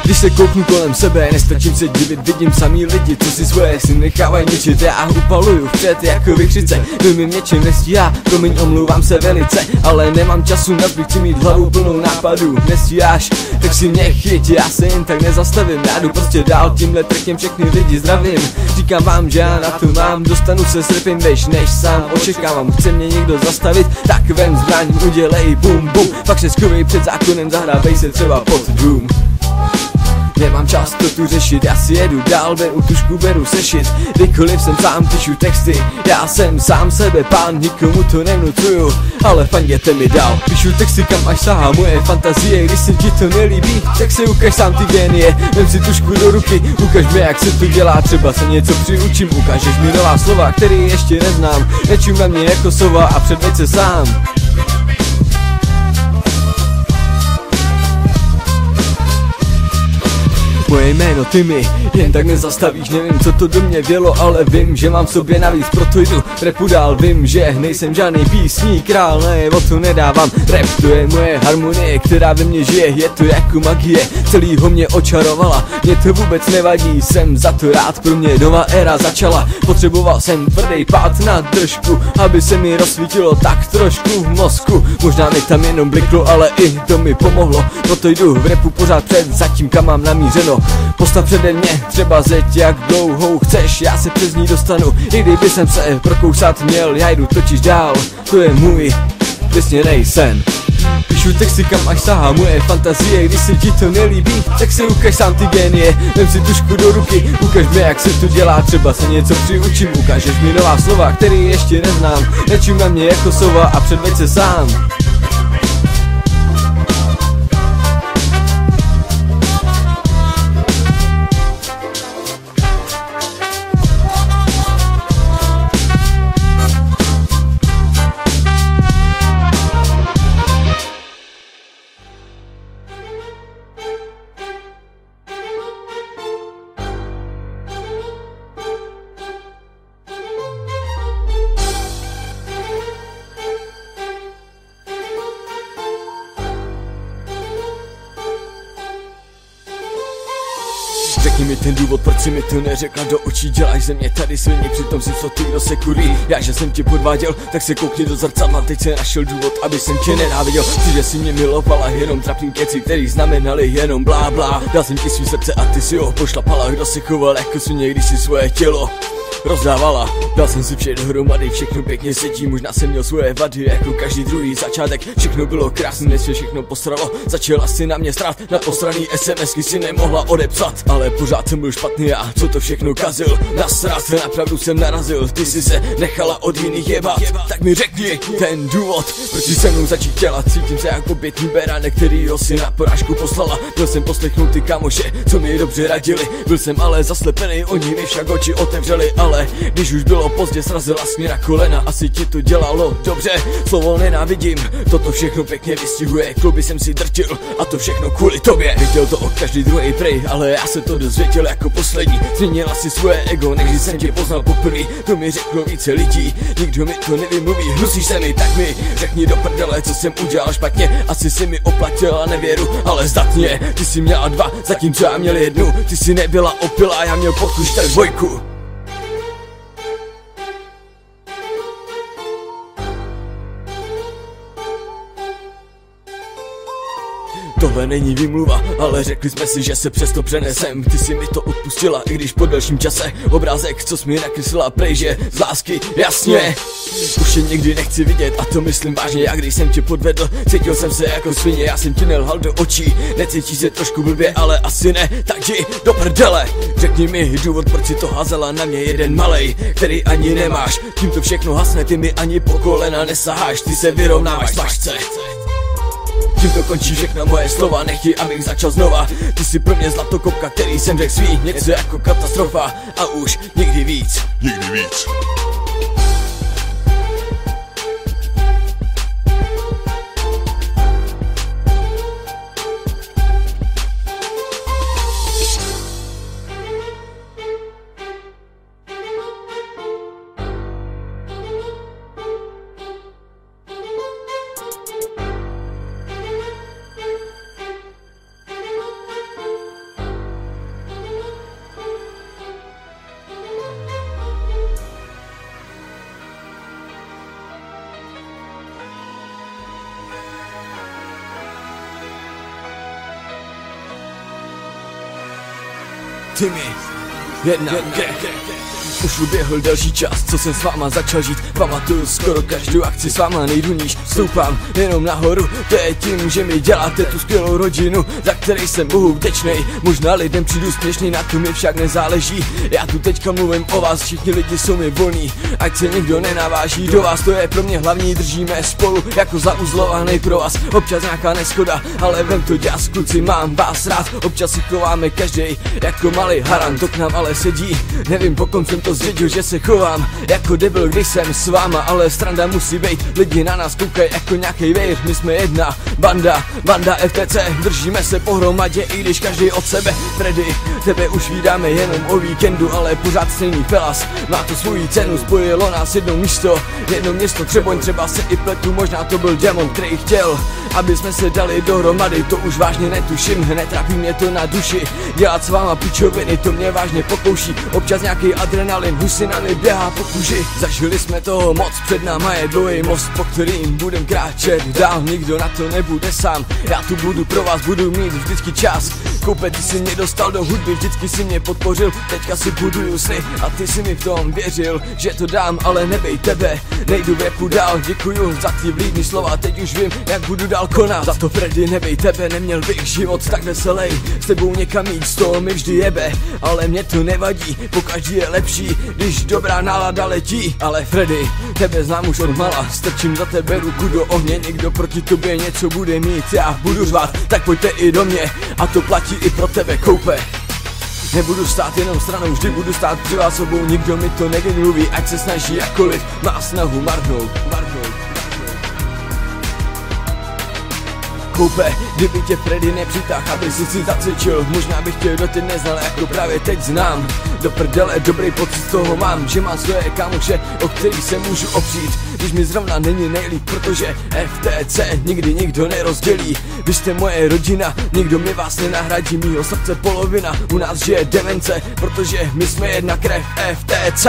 Když se kouknu kolem sebe, nestačím se divit, vidím samý lidi, co si svoje si nechávají ničit. Já upaluju vpřed jako vykřice, kdo mi něčem nestíhá, promiň, omlouvám se velice, ale nemám času na zbyt, chci mít hlavu plnou nápadů. Nestíháš, tak si mě chyť, já se jen tak nezastavím, já jdu prostě dál, tímhle trackem všechny lidi zdravím. Říkám vám, že já na to mám, dostanu se s rapem veš, než sám očekávám. Chce mě někdo zastavit, tak vem zbraň, udělej bum bum, pak se schovej před zákonem, zahrávej se třeba pod dům. Nemám čas to tu řešit, já si jedu dál, beru tušku, beru sešit. Kdykoliv jsem sám, píšu texty, já jsem sám sebe pán, nikomu to nevnucuju, ale fanděte mi dál. Píšu texty, kam až sahá moje fantazie, když se ti to nelíbí, tak se ukaž sám ty génie. Vem si tušku do ruky, ukaž mi, jak se to dělá, třeba se něco přiučím. Ukážeš mi nová slova, který ještě neznám, nečum na mě jako sova a předveď se sám. Moje jméno ty mi jen tak nezastavíš, nevím, co to do mě vělo, ale vím, že mám v sobě navíc, proto jdu rapu dál. Vím, že nejsem žádný písní král, ne, o to nedávám. Rap to je moje harmonie, která ve mně žije, je to jako magie, celýho mě očarovala. Mě to vůbec nevadí, jsem za to rád, pro mě nová éra začala. Potřeboval jsem tvrdý pád na držku, aby se mi rozsvítilo tak trošku v mozku. Možná mi tam jenom bliklo, ale i to mi pomohlo, proto jdu v rapu pořád před, zatím kam mám namířeno. Postav přede mě třeba zeď, jak dlouhou chceš, já se přes ní dostanu, i kdyby jsem se prokousat měl, já jdu totiž dál, to je můj vysněnej sen. Píšu texty, kam až sahá moje fantazie, když se ti to nelíbí, tak si ukaž sám ty génie. Vem si tušku do ruky, ukaž mi, jak se to dělá, třeba se něco přiučím. Ukážeš mi nová slova, který ještě neznám, nečum na mě jako sova a předveď se sám. Řekni mi ten důvod, proč si mi to neřekla do očí. Děláš ze mě tady svině, přitom si co ty do sekurí. Já, že jsem tě podváděl, tak se koukni do zrcadla. Teď se našel důvod, aby jsem tě nenáviděl. Ty, že si mě milovala, jenom trapný keci, který znamenali jenom blá blá. Dal jsem ti svý srdce a ty si ho pošlapala. Kdo se choval jako svině, když si svoje tělo rozdávala. Dal jsem si vše dohromady, všechno pěkně sedí. Možná jsem měl svoje vady, jako každý druhý začátek. Všechno bylo krásné, než se všechno posralo. Začala si na mě strát, na posraný SMSky si nemohla odepsat. Ale pořád jsem byl špatný já, co to všechno kazil. Nasrát, napravdu jsem narazil. Ty si se nechala od jiných jebat. Tak mi řekni ten důvod, proč si se mnou začít dělat. Cítím se jako bětný beránek, kterýho si na porážku poslala. Byl jsem poslechnout ty kamoše, co mi dobře radili. Byl jsem ale zaslepený, oni mi však oči otevřeli. Ale když už bylo pozdě, srazila jsi mě na kolena. Asi ti to dělalo dobře, slovo nenávidím. Toto všechno pěkně vystihuje, kluby jsem si drtil a to všechno kvůli tobě. Viděl to od každý druhý prej, ale já se to dozvěděl jako poslední. Změnila si svoje ego, než jsem tě poznal poprvé. To mi řeklo více lidí, nikdo mi to nevymluví. Hnusíš se mi, tak mi řekni do prdele, co jsem udělal špatně. Asi si mi oplatila nevěru, ale zdatně. Ty jsi měla 2, zatímco já měl 1. Ty jsi nebyla opilá, já měl pod 4. Tohle není výmluva, ale řekli jsme si, že se přesto přenesem. Ty si mi to odpustila, i když po delším čase. Obrázek, co jsi mi nakreslila prej, že z lásky, jasně. Už je nikdy nechci vidět a to myslím vážně. Já když jsem tě podvedl, cítil jsem se jako svině. Já jsem ti nelhal do očí, necítíš se trošku blbě, ale asi ne. Tak jdi do prdele. Řekni mi důvod, proč si to házela na mě jeden malej, který ani nemáš. Tím to všechno hasne, ty mi ani po kolena nesaháš. Ty se vyrovnáváš svažce. Tím to končí všechna moje slova, nechti, abych začal znova. Ty jsi pro mě zlatokopka, který jsem řekl svý. Něco jako katastrofa a už nikdy víc. Nikdy víc. Timmy, jedna Už uběhl delší čas, co jsem s váma začal žít. Pamatuju skoro každou akci, s váma nejdu níž. Stoupám jenom nahoru, to je tím, že mi děláte tu skvělou rodinu, za který jsem Bohu vděčnej. Možná lidem přijdu směšný, na tom mi však nezáleží. Já tu teďka mluvím o vás, všichni lidi jsou mi volní, ať se nikdo nenaváží do vás, to je pro mě hlavní. Držíme spolu jako zauzlovaný pro vás. Občas nějaká neschoda, ale vem to děs, kluci, mám vás rád. Občas si chováme každej jako malý haran, to k nám ale sedí. Nevím, pokom jsem to zdědil, že se chovám jako debil, když jsem s váma, ale stranda musí být. Lidi na nás koukají jako nějaký vejr, my jsme jedna banda FTC. Držíme se pohromadě, i když každý od sebe. Freddy, tebe už vídáme jenom o víkendu, ale pořád stejný pelas, má to svoji cenu. Spojilo nás jedno město Třeboň, třeba se i pletu, možná to byl démon, který chtěl, aby jsme se dali dohromady. To už vážně netuším, netrápí mě to na duši. Dělat s váma pičoviny, to mě vážně pokouší. Občas nějaký adrenalin, husina mi běhá po kůži. Zažili jsme toho moc, před náma je dlouhý most, po kterým budem kráčet dál. Nikdo na to nebude sám, já tu budu pro vás, budu mít vždycky čas. Koupe, ty si mě dostal do hudby, vždycky si mě podpořil, teďka si buduju sny a ty si mi v tom věřil, že to dám, ale nebej tebe, nejdu v rapu dál. Děkuju za ty vlídný slova, teď už vím, jak budu dál konat. Za to Freddy, nebej tebe, neměl bych život tak veselý, s tebou někam jít, z toho mi vždy jebe, ale mě to nevadí, pokaždý je lepší, když dobrá nálada letí. Ale Freddy, tebe znám už od mala, strčím za tebe ruku do ohně, někdo proti tobě něco bude mít, já budu řvát, tak pojďte i do mě, a to platí i pro tebe, Koupe. Nebudu stát jenom stranou, vždy budu stát při vás obou, nikdo mi to nevymluví, ať se snaží jakkoliv, má snahu marnout. Koupe, kdyby tě Freddy nepřitáhl, aby si zacvičil, možná bych tě doteď neznal, jako právě teď znám. Do prdele, dobrý pocit z toho mám, že mám svoje kámoše, o který se můžu opřít, když mi zrovna není nejlíp, protože FTC nikdy nikdo nerozdělí. Vy jste moje rodina, nikdo mi vás nenahradí, mýho srdce polovina, u nás žije demence, protože my jsme jedna krev FTC.